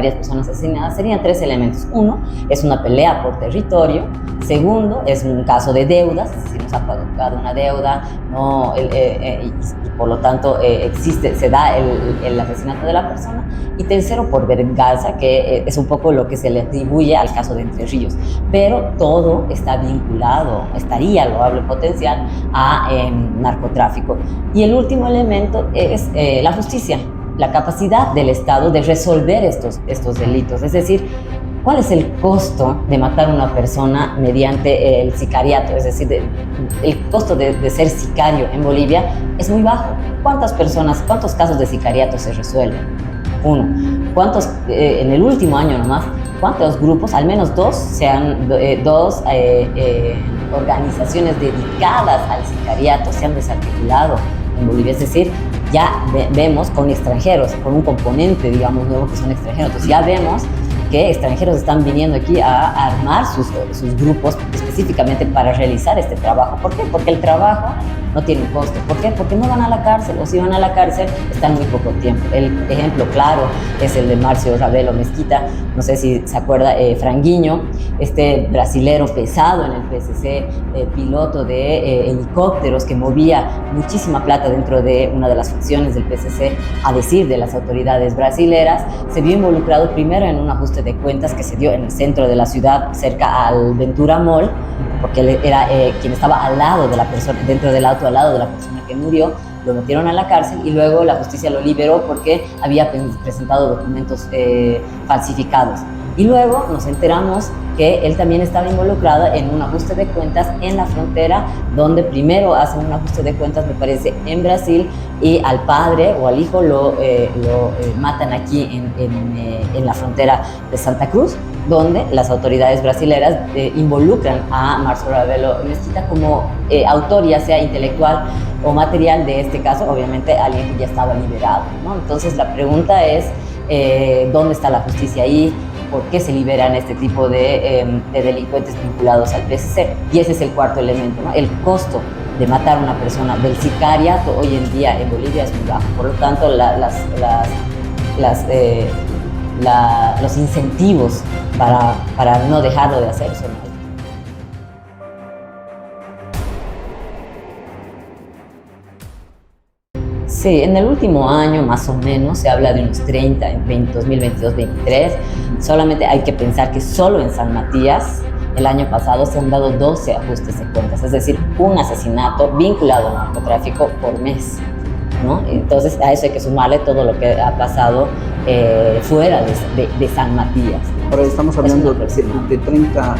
varias personas asesinadas, serían 3 elementos. Uno, es una pelea por territorio. Segundo, es un caso de deudas, si nos ha pagado una deuda, no, y por lo tanto se da el asesinato de la persona. Y tercero, por venganza, que es un poco lo que se le atribuye al caso de Entre Ríos. Pero todo está vinculado, estaría loable potencial a narcotráfico. Y el último elemento es la justicia, la capacidad del Estado de resolver estos delitos. Es decir, ¿cuál es el costo de matar a una persona mediante el sicariato? Es decir, el costo de ser sicario en Bolivia es muy bajo. ¿Cuántos casos de sicariato se resuelven? Uno. ¿Cuántos, en el último año nomás, cuántos grupos, al menos dos organizaciones dedicadas al sicariato se han desarticulado en Bolivia? Es decir, ya vemos con extranjeros, con un componente, digamos, nuevo que son extranjeros. Entonces ya vemos que extranjeros están viniendo aquí a armar sus grupos específicamente para realizar este trabajo. ¿Por qué? Porque el trabajo no tiene un costo. ¿Por qué? Porque no van a la cárcel, o si van a la cárcel están muy poco tiempo. El ejemplo claro es el de Marcio Ravelo Mesquita, no sé si se acuerda, Franguinho, este brasilero pesado en el PSC, piloto de helicópteros que movía muchísima plata dentro de una de las facciones del PSC, a decir de las autoridades brasileras, se vio involucrado primero en un ajuste de cuentas que se dio en el centro de la ciudad, cerca al Ventura Mall, porque él era quien estaba al lado de la persona, dentro del auto al lado de la persona que murió. Lo metieron a la cárcel y luego la justicia lo liberó porque había presentado documentos falsificados. Y luego nos enteramos que él también estaba involucrado en un ajuste de cuentas en la frontera, donde primero hacen un ajuste de cuentas, me parece, en Brasil, y al padre o al hijo lo matan aquí en la frontera de Santa Cruz, donde las autoridades brasileras involucran a Marcio Ravelo Mesquita como autor, ya sea intelectual o material de este caso, obviamente alguien que ya estaba liberado, ¿no? Entonces la pregunta es, ¿dónde está la justicia ahí? ¿Por qué se liberan este tipo de delincuentes vinculados al PSC? Y ese es el cuarto elemento, ¿no? El costo de matar a una persona del sicariato hoy en día en Bolivia es muy bajo. Por lo tanto, los incentivos para no dejarlo de hacer son altos. Sí, en el último año más o menos se habla de unos 30 en 2022-23. Solamente hay que pensar que solo en San Matías el año pasado se han dado 12 ajustes de cuentas, es decir, un asesinato vinculado al narcotráfico por mes, ¿no? Entonces a eso hay que sumarle todo lo que ha pasado fuera de San Matías. Ahora estamos hablando de 30,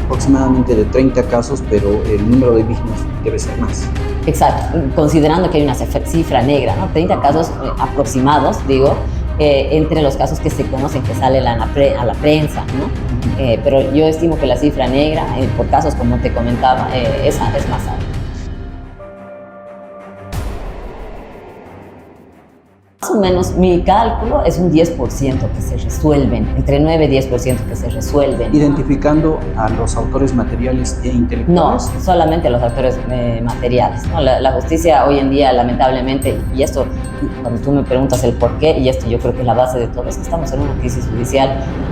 aproximadamente de 30 casos, pero el número de víctimas debe ser más. Exacto, considerando que hay una cifra negra, ¿no? 30 casos aproximados, digo, entre los casos que se conocen, que salen a la prensa, ¿no? Pero yo estimo que la cifra negra, por casos como te comentaba, es más alta. Más o menos mi cálculo es un 10% que se resuelven, entre 9 y 10% que se resuelven. ¿Identificando a los autores materiales e intelectuales? No, solamente a los autores materiales, ¿no? La justicia hoy en día, lamentablemente, y esto, cuando tú me preguntas el por qué, y esto yo creo que es la base de todo, es que estamos en una crisis judicial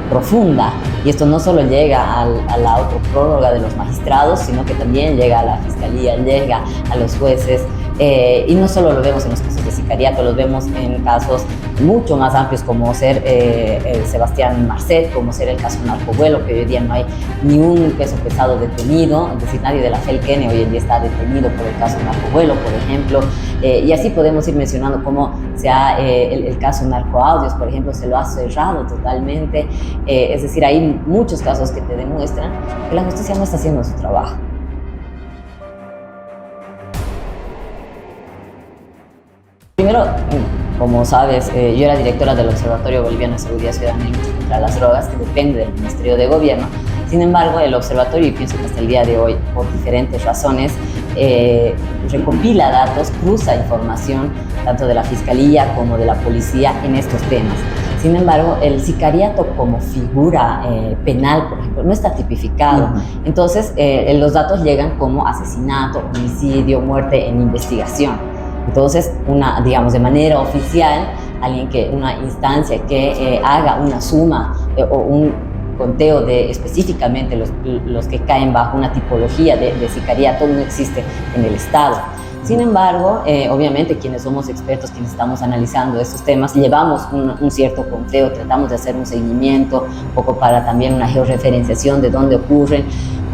profunda, y esto no solo llega a la autoprórroga de los magistrados, sino que también llega a la fiscalía, llega a los jueces, y no solo lo vemos en los casos de sicariato, los vemos en casos mucho más amplios como ser Sebastián Marcet, como ser el caso Narcovuelo, que hoy en día no hay ni un peso pesado detenido, es decir, nadie de la FELCN hoy en día está detenido por el caso Narcovuelo, por ejemplo, y así podemos ir mencionando cómo el caso Narcoaudios, por ejemplo, se lo ha cerrado totalmente, es decir, hay muchos casos que te demuestran que la justicia no está haciendo su trabajo. Primero, como sabes, yo era directora del Observatorio Boliviano de Seguridad Ciudadana y Lucha contra las Drogas, que depende del Ministerio de Gobierno. Sin embargo, el observatorio, y pienso que hasta el día de hoy, por diferentes razones, recopila datos, cruza información, tanto de la Fiscalía como de la Policía, en estos temas. Sin embargo, el sicariato como figura penal, por ejemplo, no está tipificado. Entonces, los datos llegan como asesinato, homicidio, muerte en investigación. Entonces, digamos, de manera oficial, una instancia que haga una suma o un conteo de específicamente los que caen bajo una tipología de sicariato no existe en el Estado. Sin embargo, obviamente quienes somos expertos, quienes estamos analizando estos temas, llevamos un cierto conteo, tratamos de hacer un seguimiento, un poco para también una georreferenciación de dónde ocurren,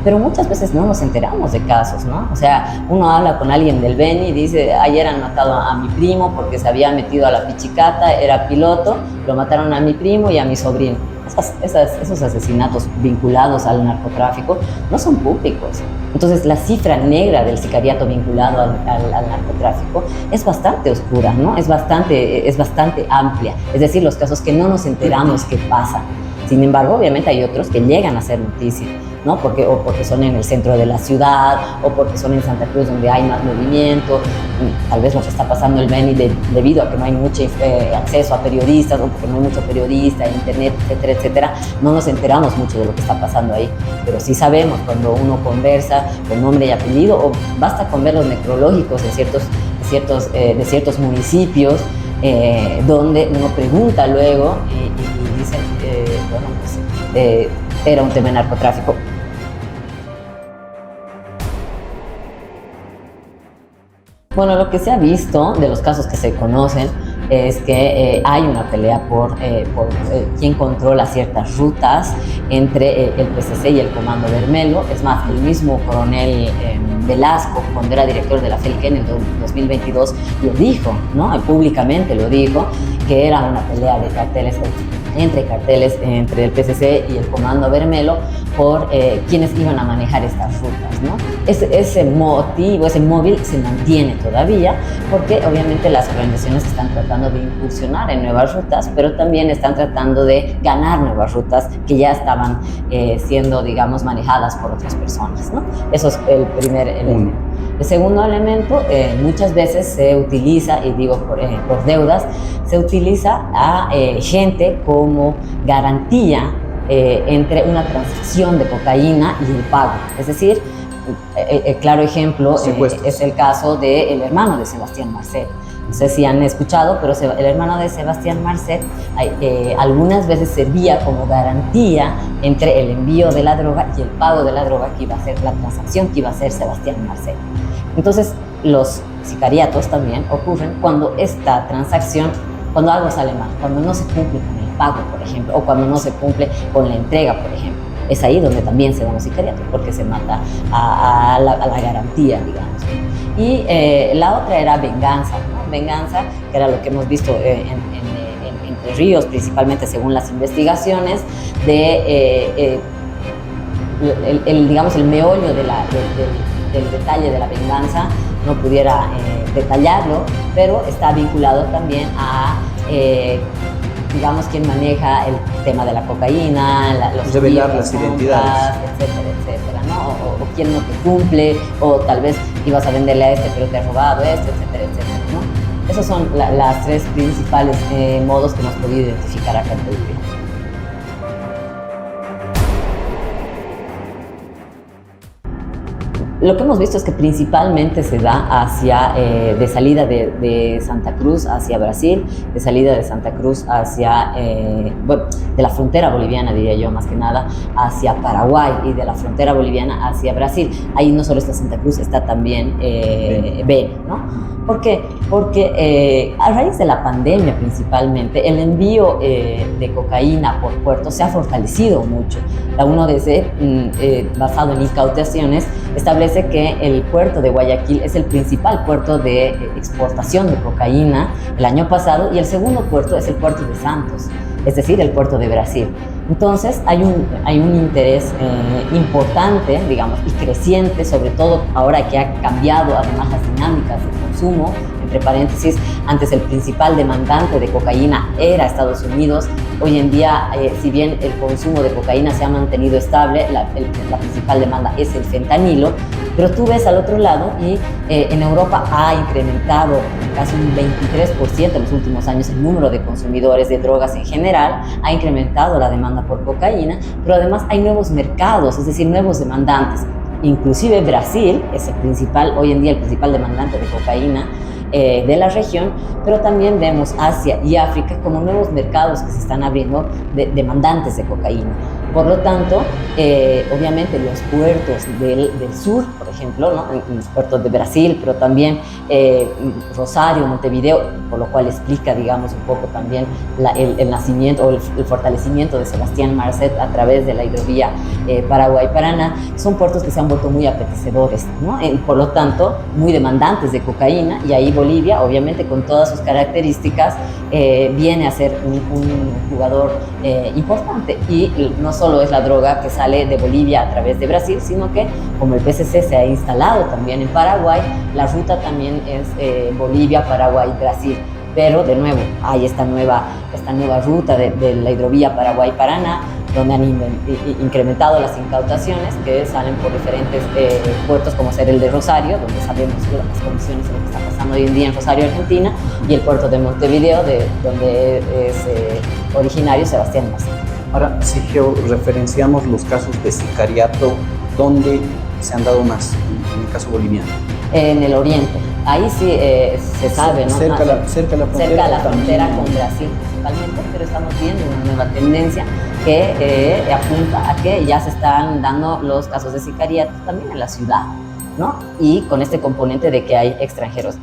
pero muchas veces no nos enteramos de casos, ¿no? O sea, uno habla con alguien del Beni y dice, ayer han matado a mi primo porque se había metido a la pichicata, era piloto, lo mataron a mi primo y a mi sobrino. Esos asesinatos vinculados al narcotráfico no son públicos. Entonces la cifra negra del sicariato vinculado al narcotráfico es bastante oscura, ¿no? Es bastante amplia. Es decir, los casos que no nos enteramos qué pasa. Sin embargo, obviamente hay otros que llegan a ser noticia, ¿no? Porque son en el centro de la ciudad, o porque son en Santa Cruz donde hay más movimiento, tal vez lo que está pasando el Beni debido a que no hay mucho acceso a periodistas, o porque no hay mucho periodista, internet, etcétera, etcétera, no nos enteramos mucho de lo que está pasando ahí, pero sí sabemos cuando uno conversa con nombre y apellido, o basta con ver los necrológicos de ciertos municipios, donde uno pregunta luego y dicen, bueno, pues era un tema de narcotráfico. Bueno, lo que se ha visto de los casos que se conocen es que hay una pelea por quién controla ciertas rutas entre el PCC y el Comando Vermelho. Es más, el mismo coronel Velasco, cuando era director de la FELCEN en el 2022, lo dijo, ¿no? Públicamente lo dijo, que era una pelea de carteles entre el PCC y el Comando Vermelho por quienes iban a manejar estas rutas, ¿no? Ese móvil se mantiene todavía porque obviamente las organizaciones están tratando de incursionar en nuevas rutas, pero también están tratando de ganar nuevas rutas que ya estaban siendo, digamos, manejadas por otras personas, ¿no? Eso es el primer elemento. El segundo elemento, muchas veces se utiliza, y digo por deudas, se utiliza a gente como garantía entre una transacción de cocaína y el pago. Es decir, el claro ejemplo es el caso del hermano de Sebastián Marcet. No sé si han escuchado, pero el hermano de Sebastián Marcet algunas veces servía como garantía entre el envío de la droga y el pago de la droga que iba a ser la transacción que iba a hacer Sebastián Marcet. Entonces, los sicariatos también ocurren cuando esta transacción, cuando algo sale mal, cuando no se cumple con el pago, por ejemplo, o cuando no se cumple con la entrega, por ejemplo. Es ahí donde también se dan los sicariatos, porque se mata a la garantía, digamos. Y la otra era venganza, ¿no? Venganza, que era lo que hemos visto Entre Ríos, principalmente según las investigaciones, digamos, el meollo del detalle de la venganza, no pudiera detallarlo, pero está vinculado también a, digamos, quién maneja el tema de la cocaína, revelar las identidades, etcétera, ¿no? O quién no te cumple, o tal vez ibas a venderle a este pero te ha robado etcétera, ¿no? Esos son las tres principales modos que hemos podido identificar acá en Perú. Lo que hemos visto es que principalmente se da de salida de Santa Cruz hacia Brasil, de salida de Santa Cruz hacia, de la frontera boliviana, diría yo, más que nada, hacia Paraguay, y de la frontera boliviana hacia Brasil. Ahí no solo está Santa Cruz, está también Beni, ¿no? ¿Por qué? Porque a raíz de la pandemia principalmente, el envío de cocaína por puerto se ha fortalecido mucho. La UNODC, basado en incautaciones, establece que el puerto de Guayaquil es el principal puerto de exportación de cocaína el año pasado, y el segundo puerto es el puerto de Santos, es decir, el puerto de Brasil. Entonces hay un interés importante, digamos, y creciente, sobre todo ahora que ha cambiado además las dinámicas de consumo. Entre paréntesis, antes el principal demandante de cocaína era Estados Unidos. Hoy en día, si bien el consumo de cocaína se ha mantenido estable, la principal demanda es el fentanilo, pero tú ves al otro lado y en Europa ha incrementado casi un 23% en los últimos años el número de consumidores de drogas en general, ha incrementado la demanda por cocaína, pero además hay nuevos mercados, es decir, nuevos demandantes. Inclusive Brasil es hoy en día el principal demandante de cocaína, de la región, pero también vemos Asia y África como nuevos mercados que se están abriendo de demandantes de cocaína. Por lo tanto, obviamente los puertos del sur, por ejemplo, ¿no? En los puertos de Brasil, pero también Rosario, Montevideo, por lo cual explica, digamos, un poco también el nacimiento o el fortalecimiento de Sebastián Marcet a través de la hidrovía Paraguay-Paraná, son puertos que se han vuelto muy apetecedores, ¿no? Por lo tanto, muy demandantes de cocaína, y ahí Bolivia, obviamente con todas sus características, viene a ser un jugador importante, y no solo es la droga que sale de Bolivia a través de Brasil, sino que como el PCC se ha instalado también en Paraguay, la ruta también es Bolivia, Paraguay, Brasil. Pero de nuevo hay esta nueva ruta de la hidrovía Paraguay-Paraná, donde han incrementado las incautaciones que salen por diferentes puertos, como ser el de Rosario, donde sabemos las condiciones de lo que está pasando hoy en día en Rosario, Argentina, y el puerto de Montevideo, donde es originario Sebastián Marcet. Ahora, si georreferenciamos los casos de sicariato, ¿dónde se han dado más en el caso boliviano? En el oriente. Ahí sí se sabe, ¿no? Cerca de la frontera con Brasil principalmente, pero estamos viendo una nueva tendencia que apunta a que ya se están dando los casos de sicariato también en la ciudad, ¿no? Y con este componente de que hay extranjeros.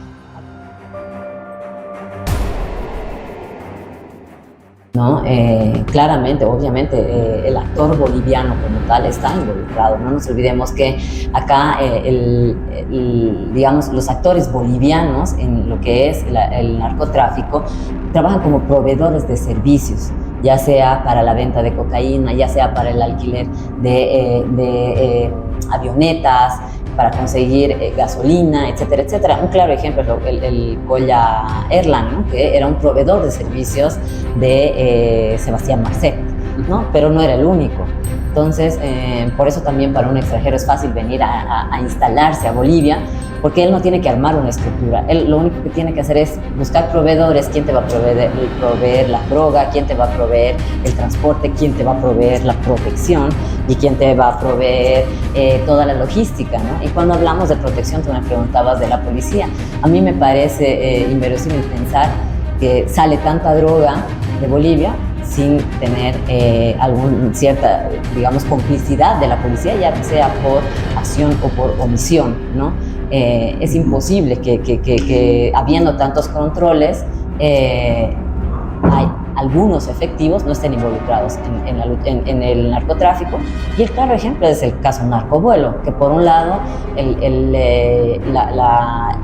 ¿No? Claramente, obviamente, el actor boliviano como tal está involucrado. No nos olvidemos que acá, digamos, los actores bolivianos en lo que es el narcotráfico trabajan como proveedores de servicios, ya sea para la venta de cocaína, ya sea para el alquiler de avionetas, para conseguir gasolina, etcétera, etcétera. Un claro ejemplo es el Colla Airline, ¿no? Que era un proveedor de servicios de Sebastián Marcet, ¿no? Pero no era el único. Entonces, por eso también para un extranjero es fácil venir a instalarse a Bolivia, porque él no tiene que armar una estructura. Él lo único que tiene que hacer es buscar proveedores. ¿Quién te va a proveer la droga? ¿Quién te va a proveer el transporte? ¿Quién te va a proveer la protección? ¿Y quién te va a proveer toda la logística, ¿no? Y cuando hablamos de protección, tú me preguntabas de la policía. A mí me parece inverosímil pensar que sale tanta droga de Bolivia sin tener cierta, digamos, complicidad de la policía, ya sea por acción o por omisión, ¿no? Es imposible que habiendo tantos controles, algunos efectivos no estén involucrados en el narcotráfico. Y el claro ejemplo es el caso narcovuelo, que por un lado la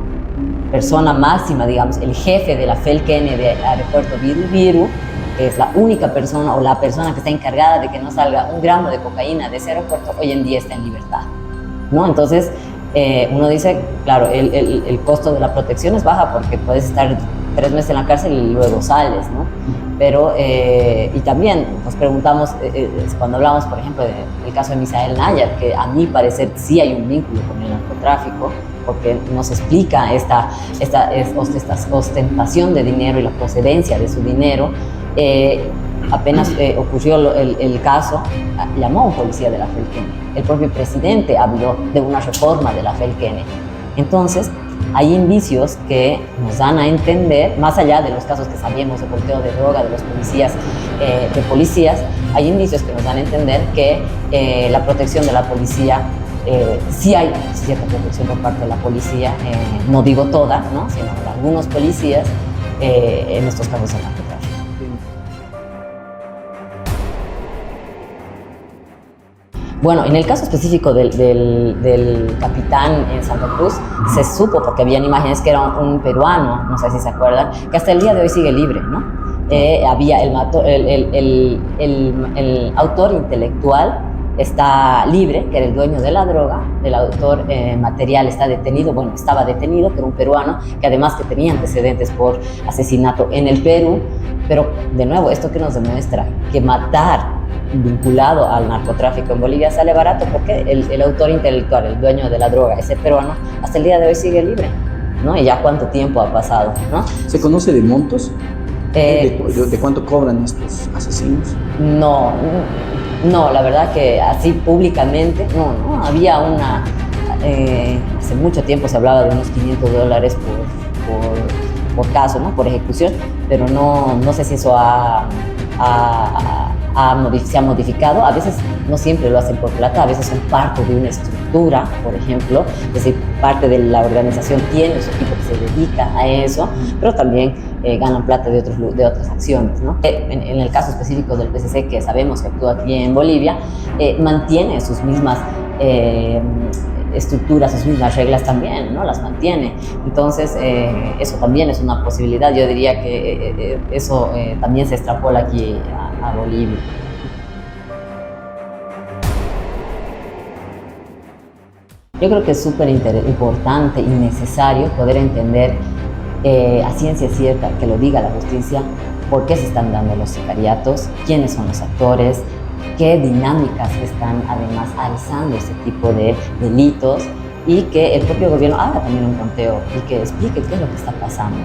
persona máxima, digamos, el jefe de la FELCN de Aeropuerto Viru, que es la única persona o la persona que está encargada de que no salga un gramo de cocaína de ese aeropuerto, hoy en día está en libertad, ¿no? Entonces, uno dice, claro, el costo de la protección es baja porque puedes estar 3 meses en la cárcel y luego sales, ¿no? Pero, y también nos preguntamos, cuando hablamos, por ejemplo, del caso de Misael Nayar, que a mi parecer sí hay un vínculo con el narcotráfico, porque nos explica esta ostentación de dinero y la procedencia de su dinero. Apenas ocurrió el caso, llamó a un policía de la FELCN. El propio presidente habló de una reforma de la FELCN. Entonces, hay indicios que nos dan a entender, más allá de los casos que sabíamos de porteo de droga de los policías, hay indicios que nos dan a entender que la protección de la policía, sí hay cierta protección por parte de la policía, no digo toda, ¿no? Sino de algunos policías en estos casos de narcotráfico. Bueno, en el caso específico del capitán en Santa Cruz, se supo, porque habían imágenes, que era un peruano, no sé si se acuerdan, que hasta el día de hoy sigue libre, ¿no? Había el autor intelectual está libre, que era el dueño de la droga. El autor material está detenido, bueno, estaba detenido, que era un peruano, que además que tenía antecedentes por asesinato en el Perú. Pero, de nuevo, ¿esto qué nos demuestra? Que matar vinculado al narcotráfico en Bolivia sale barato, porque el autor intelectual, el dueño de la droga, ese peruano, hasta el día de hoy sigue libre, ¿no? Y ya cuánto tiempo ha pasado, ¿no? ¿Se conoce de montos? ¿De cuánto cobran estos asesinos? No, la verdad que así públicamente, no. Había hace mucho tiempo se hablaba de unos $500 por caso, ¿no? Por ejecución, pero no sé si eso se ha modificado. A veces no siempre lo hacen por plata, a veces son parte de una estructura, por ejemplo, es decir, parte de la organización tiene su equipo que se dedica a eso, pero también ganan plata de otras acciones, ¿no? En el caso específico del PCC, que sabemos que actúa aquí en Bolivia, mantiene sus mismas estructuras, sus mismas reglas también, ¿no? Las mantiene. Entonces, eso también es una posibilidad. Yo diría que eso también se extrapola aquí a Bolivia. Yo creo que es súper importante y necesario poder entender a ciencia cierta, que lo diga la justicia, por qué se están dando los sicariatos, quiénes son los actores, qué dinámicas están además alzando este tipo de delitos, y que el propio gobierno haga también un conteo y que explique qué es lo que está pasando.